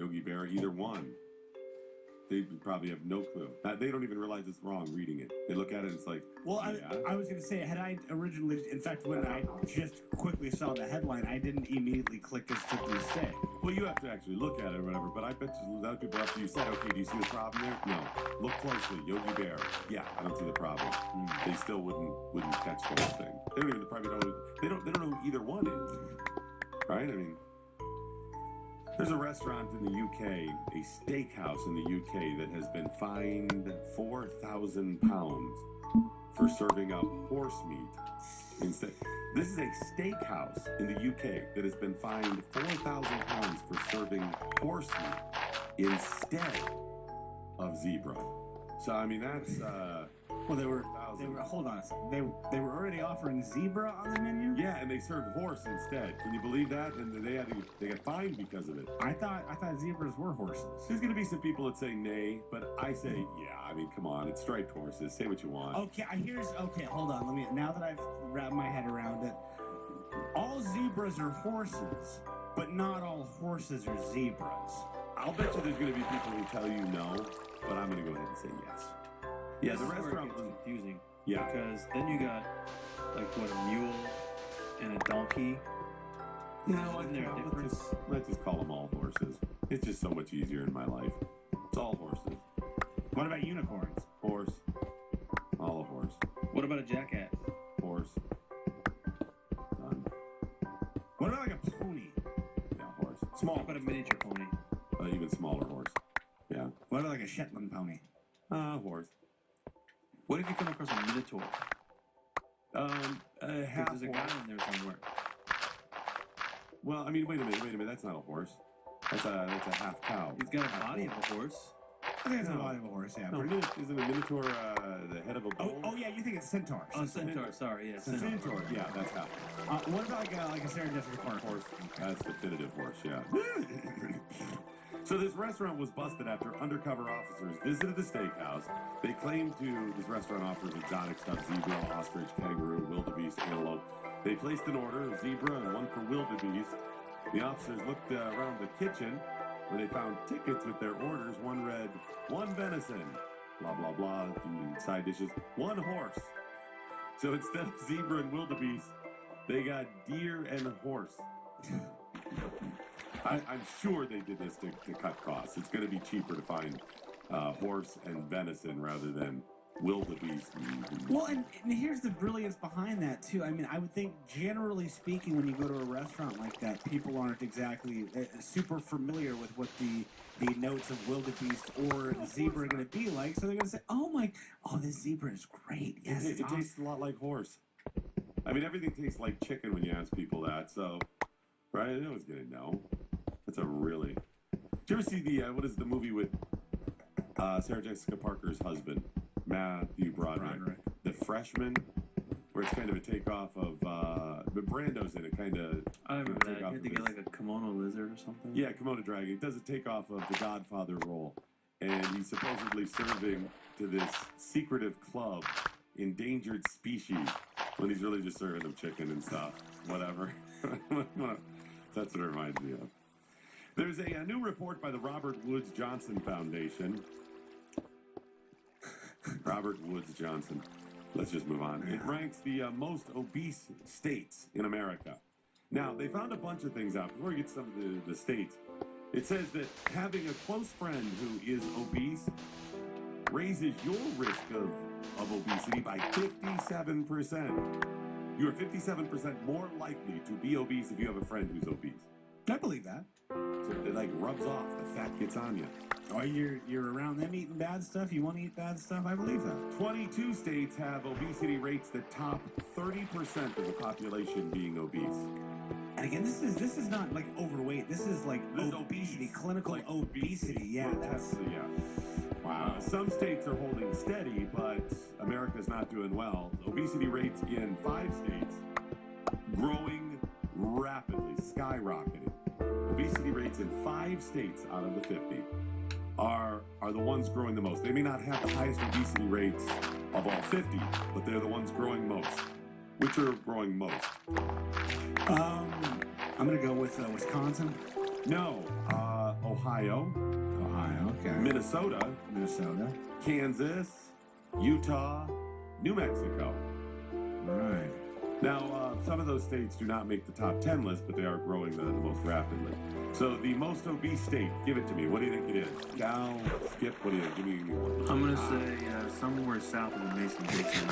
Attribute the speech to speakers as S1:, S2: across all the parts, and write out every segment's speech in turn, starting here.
S1: Yogi Bear, either one. They probably have no clue. They don't even realize it's wrong reading it. They look at it and it's like,
S2: well,
S1: yeah.
S2: I was going to say, had I originally, in fact, when I just quickly saw the headline, I didn't immediately click as simply stay.
S1: Well, you have to actually look at it or whatever, but I bet you a lot of people, after you said, okay, do you see the problem there? No. Look closely. Yogi Bear. Yeah, I don't see the problem. They still wouldn't catch the whole thing. They don't even probably know, they don't know who either one is. Right? I mean, there's a restaurant in the UK, a steakhouse in the UK that has been fined £4,000 for serving up horse meat instead. This is a steakhouse in the UK that has been fined £4,000 for serving horse meat instead of zebra. So I mean that's
S2: well, they were hold on a second. They were already offering zebra on the menu?
S1: Yeah, and they served horse instead. Can you believe that? And they got fined because of it.
S2: I thought zebras were horses.
S1: There's gonna be some people that say nay, but I say yeah. I mean, come on, it's striped horses. Say what you want.
S2: Okay, hold on. Now that I've wrapped my head around it, all zebras are horses, but not all horses are zebras.
S1: I'll bet you there's gonna be people who tell you no, but I'm gonna go ahead and say yes. Yeah, the restaurant was
S3: confusing.
S1: Yeah.
S3: Because then you got, like, what, a mule and a donkey?
S1: No,
S3: Isn't there a difference?
S1: Let's just call them all horses. It's just so much easier in my life. It's all horses.
S2: What about unicorns?
S1: Horse. All a horse.
S3: What about a jackass?
S1: Horse. Done.
S2: What about like a pony?
S1: Yeah, horse. Small.
S3: What about a miniature pony?
S1: Even smaller horse. Yeah.
S2: What about like a Shetland pony?
S1: Horse.
S3: What if you come across a minotaur? There's a guy in there somewhere.
S1: Well, I mean, wait a minute. That's not a horse. That's a half cow.
S3: He's got a body of a horse.
S2: I think it's a body of a horse, yeah.
S1: No, isn't a minotaur the head of a bull?
S2: Oh, yeah, you think it's centaur.
S3: Oh, centaur, sorry, yeah.
S1: Centaur, yeah, that's half.
S2: What about like a Sarah Jessica Parker
S1: horse? That's definitive horse, yeah. So this restaurant was busted after undercover officers visited the steakhouse. They claimed this restaurant offers exotic stuff: zebra, ostrich, kangaroo, wildebeest, antelope. They placed an order of zebra and one for wildebeest. The officers looked around the kitchen where they found tickets with their orders. One read, 1 venison, blah, blah, blah, and side dishes, 1 horse. So instead of zebra and wildebeest, they got deer and horse. I'm sure they did this to cut costs. It's going to be cheaper to find horse and venison rather than wildebeest.
S2: Well, and here's the brilliance behind that, too. I mean, I would think, generally speaking, when you go to a restaurant like that, people aren't exactly super familiar with what the notes of wildebeest or zebra are going to be like. So they're going to say, oh, this zebra is great. Yes,
S1: it tastes a lot like horse. I mean, everything tastes like chicken when you ask people that. So, right? No one's going to know. That's a really... Did you ever see what is the movie with Sarah Jessica Parker's husband? Matthew Broderick. The Freshman, where it's kind of a takeoff of, but Brando's in it, kind of.
S3: I remember that. You had to get like a kimono lizard or something.
S1: Yeah, kimono dragon. It does a takeoff of the Godfather role, and he's supposedly serving to this secretive club endangered species when he's really just serving them chicken and stuff, whatever. That's what it reminds me of. There's a new report by the Robert Woods Johnson Foundation. Robert Woods Johnson. Let's just move on. It ranks the most obese states in America. Now, they found a bunch of things out. Before we get to some of the states, it says that having a close friend who is obese raises your risk of obesity by 57%. You are 57% more likely to be obese if you have a friend who's obese.
S2: I believe that.
S1: So it like rubs off. The fat gets on you.
S2: Or you're around them eating bad stuff. You want to eat bad stuff. I believe that.
S1: 22 states have obesity rates that top 30% of the population being obese.
S2: And again, this is not like overweight. This is like obesity, clinical like obesity. Yeah, that's
S1: yeah. Wow. Some states are holding steady, but America's not doing well. Obesity rates in 5 states growing rapidly, skyrocketing. Obesity rates in 5 states out of the 50 are the ones growing the most. They may not have the highest obesity rates of all 50, but they're the ones growing most. Which are growing most?
S2: I'm going to go with Wisconsin.
S1: No, Ohio,
S2: okay.
S1: Minnesota, Kansas, Utah, New Mexico.
S2: All right.
S1: Now, some of those states do not make the top 10 list, but they are growing the most rapidly. So the most obese state, give it to me. What do you think it is? Cal, Skip, what do you think? Give me one.
S3: I'm gonna say somewhere south of the Mason-Dixon,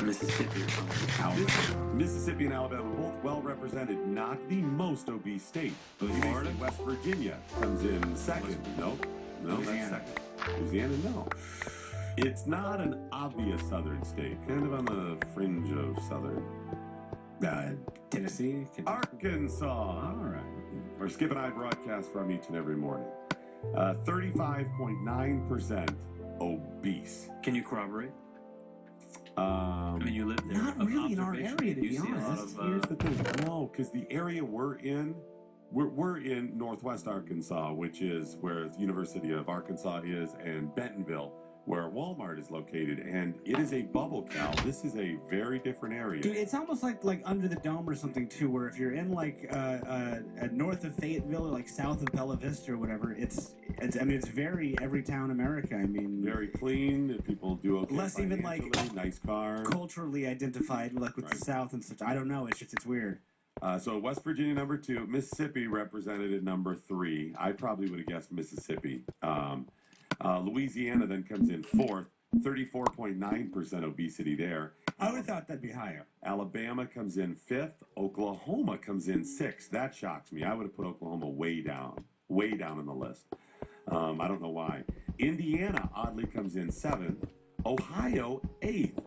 S3: Mississippi or something.
S1: Mississippi and Alabama, both well represented. Not the most obese state.
S3: Florida?
S1: West Virginia comes in second. No,
S2: Louisiana.
S1: that's second. Louisiana, no. It's not an obvious southern state. Kind of on the fringe of southern.
S2: Tennessee?
S1: Arkansas.
S2: All right.
S1: Where Skip and I broadcast from each and every morning. 35.9% obese.
S3: Can you corroborate?
S1: I
S3: I mean, you live there.
S2: Not
S3: Of
S2: really in our
S3: observation,
S2: area, to
S3: you
S2: be
S3: see a lot
S2: honest.
S3: of,
S1: Here's the thing. No, because the area we're in Northwest Arkansas, which is where the University of Arkansas is, and Bentonville, where Walmart is located, and it is a bubble, Cal. This is a very different area.
S2: Dude, it's almost like under the dome or something too, where if you're in like north of Fayetteville or like south of Bella Vista or whatever, it's very every town America. I mean,
S1: Very clean. People do okay.
S2: Less even, like,
S1: financially, nice cars.
S2: culturally identified like with
S1: Right.
S2: the South and such. I don't know. It's weird.
S1: So West Virginia number 2, Mississippi represented at number 3. I probably would have guessed Mississippi. Louisiana then comes in 4th, 34.9% obesity there.
S2: I would have thought that'd be higher.
S1: Alabama comes in 5th. Oklahoma comes in 6th. That shocks me. I would have put Oklahoma way down on the list. I don't know why. Indiana oddly comes in 7th. Ohio 8th.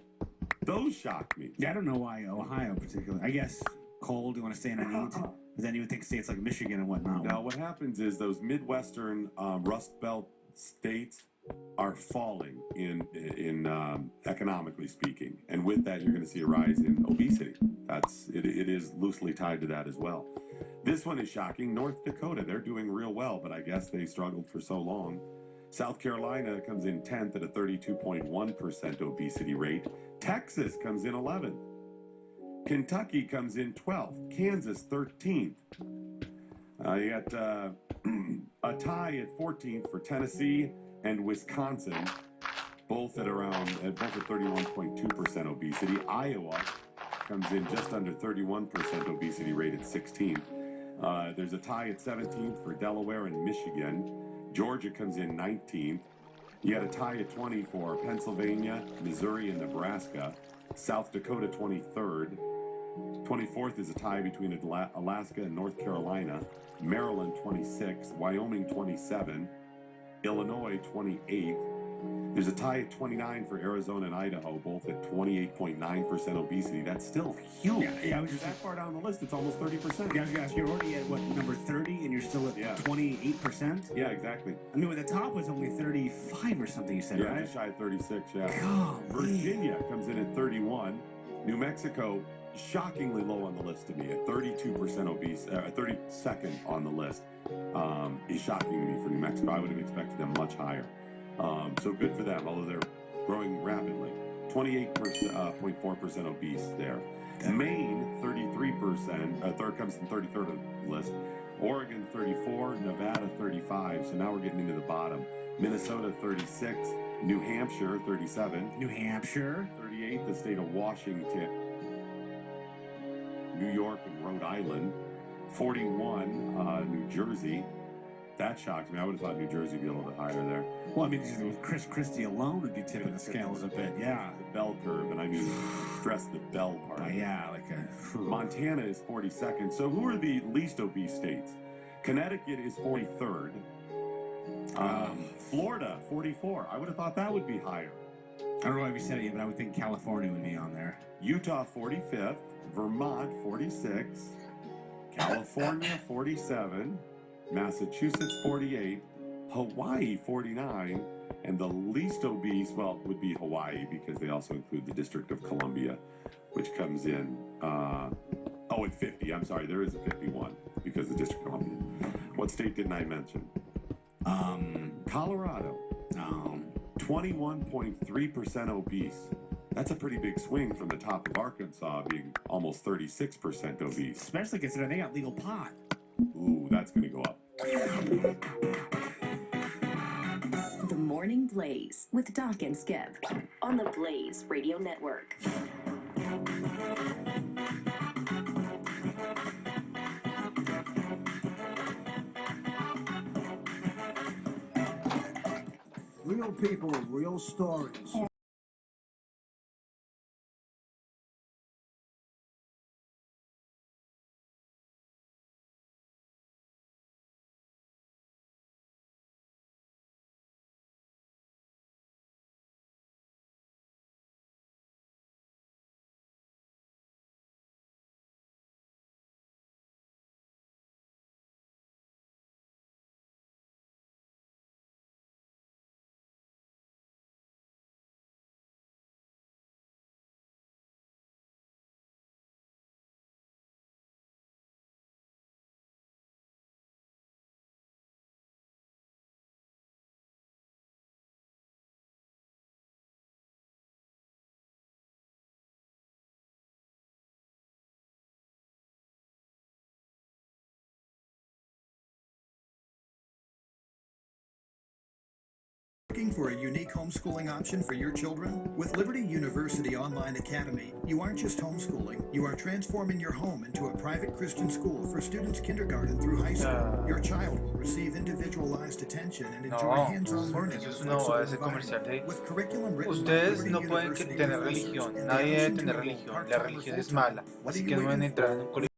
S1: Those shock me.
S2: Yeah, I don't know why Ohio particularly. I guess cold. You want to stay in a heat. But then you would think states like Michigan and whatnot.
S1: Now, what happens is those Midwestern Rust Belt states are falling in economically speaking, and with that, you're going to see a rise in obesity. It is loosely tied to that as well. This one is shocking. North Dakota, they're doing real well, but I guess they struggled for so long. South Carolina comes in 10th at a 32.1% obesity rate. Texas comes in 11th. Kentucky comes in 12th. Kansas 13th. You got a tie at 14th for Tennessee and Wisconsin, both at 31.2% obesity. Iowa comes in just under 31% obesity rate at 16th. There's a tie at 17th for Delaware and Michigan. Georgia comes in 19th. You got a tie at 20 for Pennsylvania, Missouri, and Nebraska. South Dakota 23rd. 24th is a tie between Alaska and North Carolina. Maryland 26th, Wyoming 27, Illinois 28th. There's a tie at 29 for Arizona and Idaho, both at 28.9% obesity. That's still huge.
S2: Yeah, I was just
S1: that far down the list, it's almost 30%.
S2: Yeah, I was gonna ask, you're already at what, number 30, and you're still at 28%?
S1: Yeah, exactly.
S2: I mean, the top was only 35 or something. You said,
S1: Yeah,
S2: right?
S1: just shy of 36. Yeah.
S2: Golly.
S1: Virginia comes in at 31. New Mexico, shockingly low on the list to me at 32% obese, 32nd on the list. Is shocking to me for New Mexico. I would have expected them much higher. So good for them, although they're growing rapidly. 28.4% obese there. Maine, 33%. Third comes in 33rd on the list. Oregon, 34. Nevada, 35. So now we're getting into the bottom. Minnesota, 36. New Hampshire, 37.
S2: New Hampshire.
S1: 38, the state of Washington. New York and Rhode Island. 41, New Jersey. That shocks me. I would have thought New Jersey would be a little bit higher there.
S2: Well, I mean, Chris Christie alone would be tipping the scales a bit. Yeah.
S1: The bell curve, and I mean, stress the bell part.
S2: Yeah, like a...
S1: Montana is 42nd. So who are the least obese states? Connecticut is 43rd. Florida, 44. I would have thought that would be higher.
S2: I don't know why we said it yet, but I would think California would be on there.
S1: Utah, 45th. Vermont, 46. California, 47. Massachusetts, 48. Hawaii, 49. And the least obese, well, would be Hawaii, because they also include the District of Columbia, which comes in, at 50. I'm sorry, there is a 51, because the District of Columbia. What state didn't I mention? Colorado. 21.3% obese. That's a pretty big swing from the top of Arkansas being almost 36% obese.
S2: Especially considering they got legal pot.
S1: Ooh, that's going to go up.
S4: The Morning Blaze with Doc and Skip on the Blaze Radio Network.
S5: Real people, real stories.
S6: Looking for a unique homeschooling option for your children? With Liberty University Online Academy, you aren't just homeschooling, you are transforming your home into a private Christian school for students kindergarten through high school. Your child will receive individualized attention and enjoy hands-on learning in a flexible environment. With curriculum written by
S7: Ustedes
S6: Liberty
S7: no pueden
S6: University
S7: tener
S6: professors
S7: religión,
S6: and the
S7: nadie debe
S6: option to
S7: tener
S6: enroll
S7: religión, la
S6: part-time or
S7: religión es
S6: full-time.
S7: mala,
S6: What
S7: así
S6: are
S7: que
S6: you
S7: no deben
S6: waiting
S7: entrar en
S6: for?
S7: un colegio.